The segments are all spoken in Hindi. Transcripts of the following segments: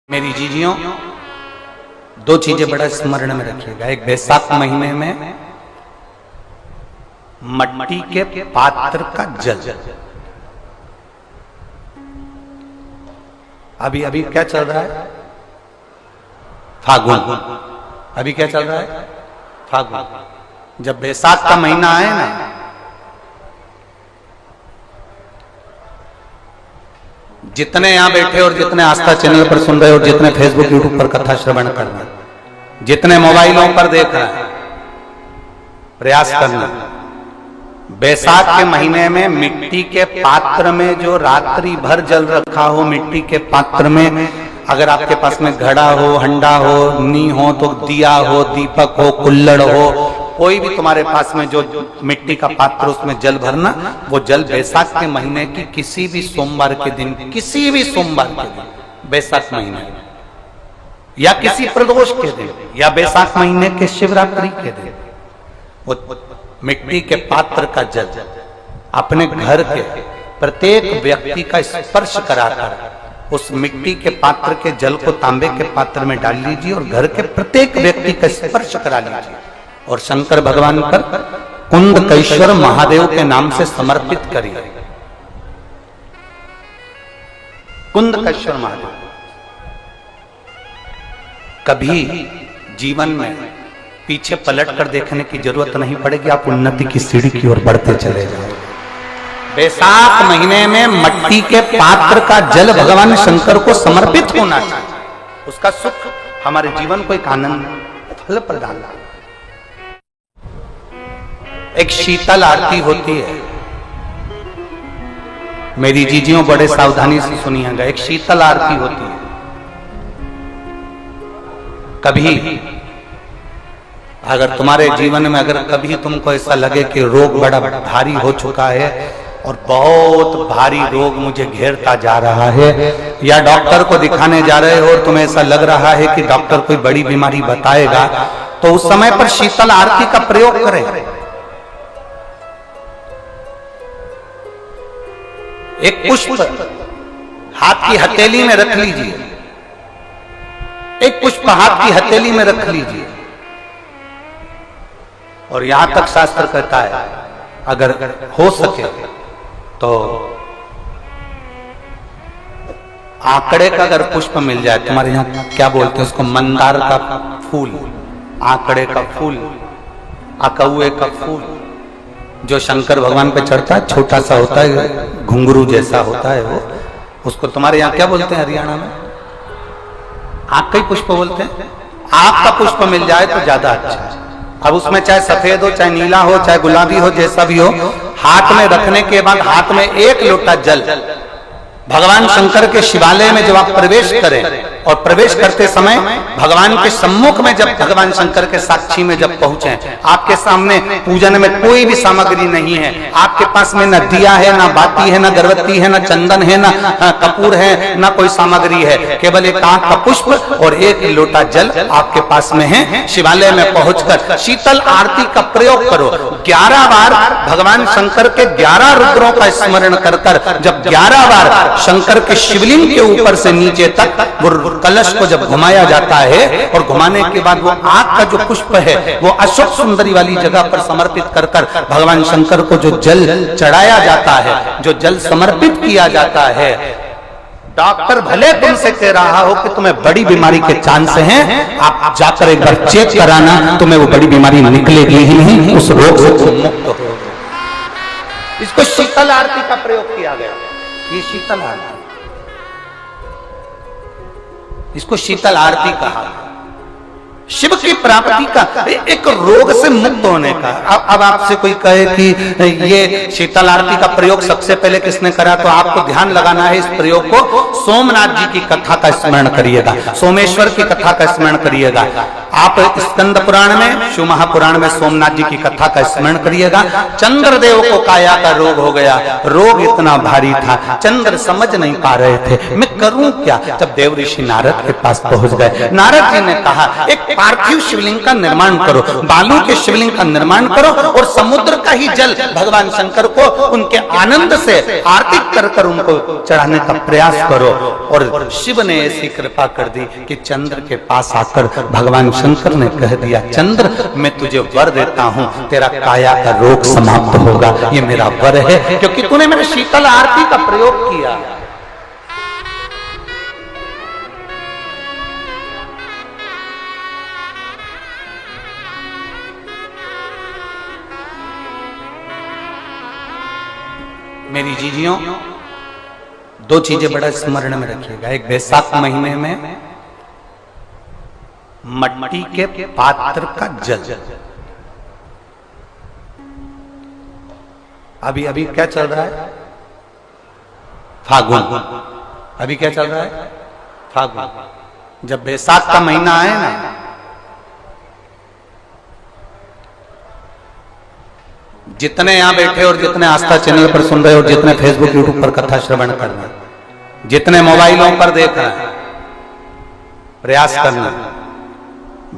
मेरी जीजियों, दो चीजें बड़ा स्मरण में रखिएगा। एक बैसाख महीने में मट्टी के पात्र का जल, अभी अभी क्या चल रहा है? फागुन। अभी क्या चल रहा है? फागुन। जब बैसाख का महीना आए ना, जितने यहां बैठे और जितने आस्था चैनल पर सुन रहे और जितने फेसबुक यूट्यूब पर कथा श्रवण कर रहे, जितने मोबाइलों पर देख रहे हैं, प्रयास करना। बैसाख के महीने में मिट्टी के पात्र में जो रात्रि भर जल रखा हो, मिट्टी के पात्र में, अगर आपके पास में घड़ा हो, हंडा हो, नी हो, तो दिया हो, दीपक हो, कुल्लड़ हो, कोई भी तुम्हारे पास में जो मिट्टी का पात्र, उसमें जल भरना। वो जल बैसाख के महीने की किसी भी सोमवार के दिन, किसी भी सोमवार के दिन, बैसाख महीने या किसी प्रदोष के दिन या बैसाख महीने के शिवरात्रि के दिन, वो मिट्टी के पात्र का जल अपने घर के प्रत्येक व्यक्ति का स्पर्श कराकर उस मिट्टी के पात्र के जल को तांबे के पात्र में डाल लीजिए और घर के प्रत्येक व्यक्ति का स्पर्श करा लीजिए और शंकर भगवान पर कुंडकेश्वर महादेव के नाम से समर्पित करिए। कुंडकेश्वर महादेव। कभी जीवन में पीछे पलट कर देखने की जरूरत नहीं पड़ेगी, आप उन्नति की सीढ़ी की ओर बढ़ते चले जाओगे। बैसाख महीने में मट्टी के पात्र का जल भगवान शंकर को समर्पित होना चाहिए। उसका सुख हमारे जीवन को एक आनंद फल प्रदान। एक शीतल आरती होती है, मेरी जीजियों बड़े सावधानी से सुनिएगा। एक शीतल आरती होती है। कभी अगर तुम्हारे जीवन में अगर कभी तुमको ऐसा लगे कि रोग बड़ा भारी हो चुका है और बहुत भारी रोग मुझे घेरता जा रहा है, या डॉक्टर को दिखाने जा रहे हो और तुम्हें ऐसा लग रहा है कि डॉक्टर कोई बड़ी बीमारी बताएगा, तो उस समय पर शीतल आरती का प्रयोग करें। एक पुष्प हाथ की हथेली में रख लीजिए, एक पुष्प हाथ की हथेली में रख लीजिए, और यहां तक शास्त्र कहता है अगर हो सके तो आंकड़े का अगर पुष्प मिल जाए, तुम्हारे यहां क्या बोलते हैं उसको, मंदार का फूल, आंकड़े का फूल, अकौए का फूल, जो शंकर भगवान पे चढ़ता है, छोटा सा होता है, घुंघरू जैसा होता है वो, उसको तुम्हारे यहाँ क्या बोलते हैं हरियाणा में? आंख का ही पुष्प बोलते हैं। आंख का पुष्प मिल जाए तो ज्यादा अच्छा है। अब उसमें चाहे सफेद हो, चाहे नीला हो, चाहे गुलाबी हो, जैसा भी हो, हाथ में रखने के बाद हाथ में एक लोटा जल भगवान शंकर के शिवालय में जब आप प्रवेश करें, और प्रवेश करते समय भगवान के सम्मुख में जब भगवान शंकर के साक्षी में जब पहुंचे, आपके सामने पूजन में कोई भी सामग्री नहीं है, आपके पास में न दिया है, न बाती है, न गर्भवती है, न चंदन है, न कपूर है, न कोई सामग्री है, केवल एक आंख का पुष्प और एक लोटा जल आपके पास में है। शिवालय में पहुंचकर शीतल आरती का प्रयोग करो। 11 बार भगवान शंकर के 11 रुद्रों का स्मरण कर कर जब 11 बार शंकर के शिवलिंग के ऊपर से नीचे तक वो कलश को जब घुमाया जाता है, और घुमाने के बाद वो आग का जो पुष्प है वो अशोक सुंदरी वाली जगह पर समर्पित कर कर भगवान शंकर को जो जल चढ़ाया जाता है, जो जल समर्पित किया जाता है, डॉक्टर भले तुमसे कह रहा हो कि तुम्हें बड़ी बीमारी के चांस हैं, आप जाकर एक बार चेक कराना, तुम्हें वो बड़ी बीमारी निकलेगी ही नहीं, उस रोग से तुम मुक्त हो। इसको शीतल आरती का प्रयोग किया गया। ये शीतल आरती, इसको शीतल आरती कहा। शिव की प्राप्ति का, एक रोग से मुक्त होने का। अब आपसे कोई कहे कि ये शीतल आरती का प्रयोग सबसे पहले किसने करा, तो आपको ध्यान लगाना है इस प्रयोग को। सोमनाथ जी की कथा का स्मरण करिएगा, सोमेश्वर की कथा का स्मरण करिएगा। आप स्कंद पुराण में, शिव महापुराण में सोमनाथ जी की कथा का स्मरण करिएगा। चंद्रदेव को काया का रोग हो गया, रोग इतना भारी था, चंद्र समझ नहीं पा रहे थे मैं करूं क्या। जब देव ऋषि नारद के पास पहुंच गए, नारद जी ने कहा एक पार्थिव शिवलिंग का निर्माण करो, बालू के शिवलिंग का निर्माण करो और समुद्र का ही जल भगवान शंकर को उनके आनंद से आरती कर कर उनको चढ़ाने का प्रयास करो। और शिव ने ऐसी कृपा कर दी कि चंद्र के पास आकर भगवान शंकर ने कह दिया, चंद्र मैं तुझे वर देता हूं, तेरा काया का रोग समाप्त होगा, ये मेरा वर है क्योंकि तूने मेरे शीतल आरती का प्रयोग किया। मेरी जीजियों, दो चीजें बड़ा स्मरण में रखिएगा। एक बैसाख महीने में मट्टी के पात्र का जल, अभी अभी क्या चल रहा है, फागुन, अभी क्या चल रहा है, फागुन। जब बैसाख का महीना आए ना, जितने यहां बैठे और जितने आस्था चैनल पर सुन रहे और जितने फेसबुक यूट्यूब पर कथा श्रवण कर रहे, जितने मोबाइलों पर देख रहे हैं, प्रयास करना,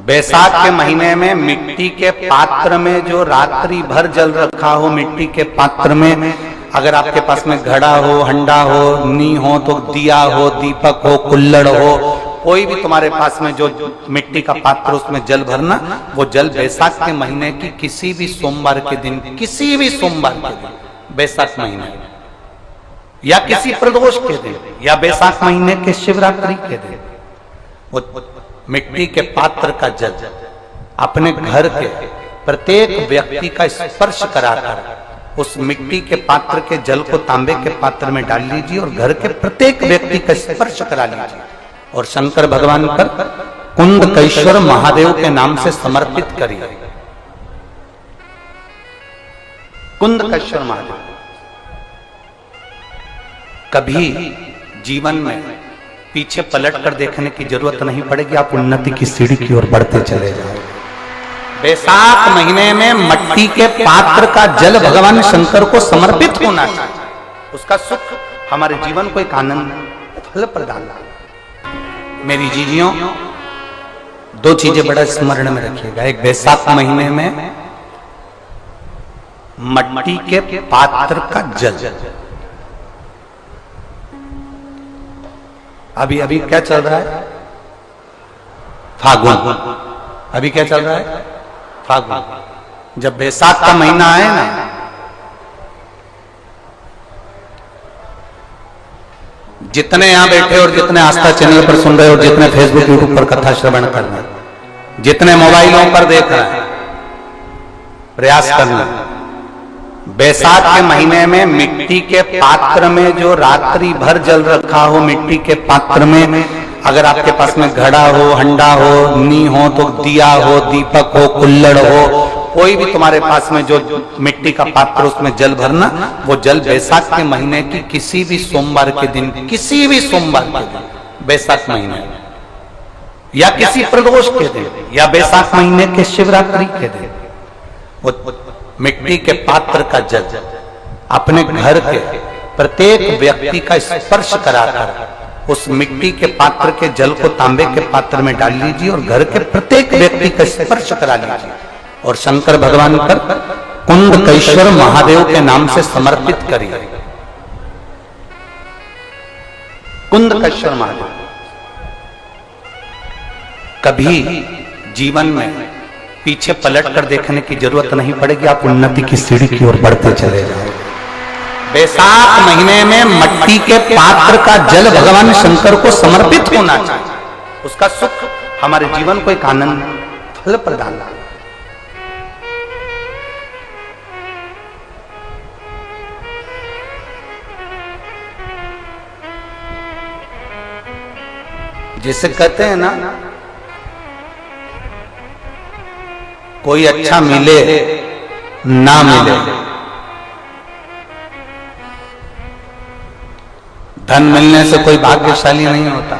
बैसाख के महीने में मिट्टी के पात्र में जो रात्रि भर जल रखा हो, मिट्टी के पात्र में अगर आपके पास में घड़ा हो, हंडा हो, नी हो तो दिया हो, दीपक हो, कुल्लड़ हो, कोई भी तुम्हारे पास में जो मिट्टी का पात्र उसमें जल भरना। वो जल बैसाख के महीने की किसी भी सोमवार के दिन, किसी भी सोमवार के दिन, बैसाख महीने या किसी प्रदोष के दिन या बैसाख महीने के शिवरात्रि के दिन, वो मिट्टी के पात्र का जल अपने घर के प्रत्येक व्यक्ति का स्पर्श कराकर उस मिट्टी के पात्र के जल को तांबे के पात्र में डाल लीजिए और घर के प्रत्येक व्यक्ति का स्पर्श करा लीजिए और शंकर भगवान पर कुंदकेश्वर महादेव के नाम से समर्पित करिए। कुंदकेश्वर महादेव, कभी जीवन में पीछे पलट कर देखने की जरूरत नहीं पड़ेगी, आप उन्नति की सीढ़ी की ओर बढ़ते चले जाओगे। बैसाख महीने में मट्टी के पात्र का जल भगवान शंकर को समर्पित होना चाहिए, उसका सुख हमारे जीवन को एक आनंद फल प्रदान। मेरी जीजियों, दो चीजें बड़ा स्मरण में रखिएगा। एक बैसाख महीने में मट्टी के पात्र का जल, अभी अभी क्या चल रहा है, फागुन, अभी क्या चल रहा है, फागुन। जब बैसाख का महीना आए ना, जितने यहां बैठे और जितने आस्था चैनल पर सुन रहे और जितने फेसबुक यूट्यूब पर कथा श्रवण कर रहे, जितने मोबाइलों पर देख रहे हैं, प्रयास करना, बैसाख के महीने में मिट्टी के पात्र में जो रात्रि भर जल रखा हो, मिट्टी के पात्र में अगर आपके पास में घड़ा हो, हंडा हो, नी हो तो दिया हो, दीपक हो, कुल्लड़ हो, कोई भी तुम्हारे पास में जो मिट्टी का पात्र उसमें जल भरना। वो जल बैसाख के महीने की किसी भी सोमवार के दिन, किसी भी सोमवार के दिन, बैसाख महीने या किसी प्रदोष के दिन या बैसाख महीने के शिवरात्रि के दिन, वो मिट्टी के पात्र का जल अपने घर के प्रत्येक व्यक्ति का स्पर्श कराकर उस मिट्टी के पात्र के जल को तांबे के पात्र में डाल लीजिए और घर के प्रत्येक व्यक्ति का स्पर्श करा लीजिए और शंकर भगवान पर कुंदकेश्वर महादेव के नाम से समर्पित करिए। कुंदकेश्वर महादेव, कभी जीवन में पीछे पलट कर देखने की जरूरत नहीं पड़ेगी, आप उन्नति की सीढ़ी की ओर बढ़ते चले जाओगे। बैसाख महीने में मट्टी के पात्र का जल भगवान शंकर को समर्पित होना चाहिए, उसका सुख हमारे जीवन को एक आनंद फल प्रदान। जिसे कहते हैं ना, कोई अच्छा मिले ना मिले, धन मिलने से कोई भाग्यशाली नहीं होता।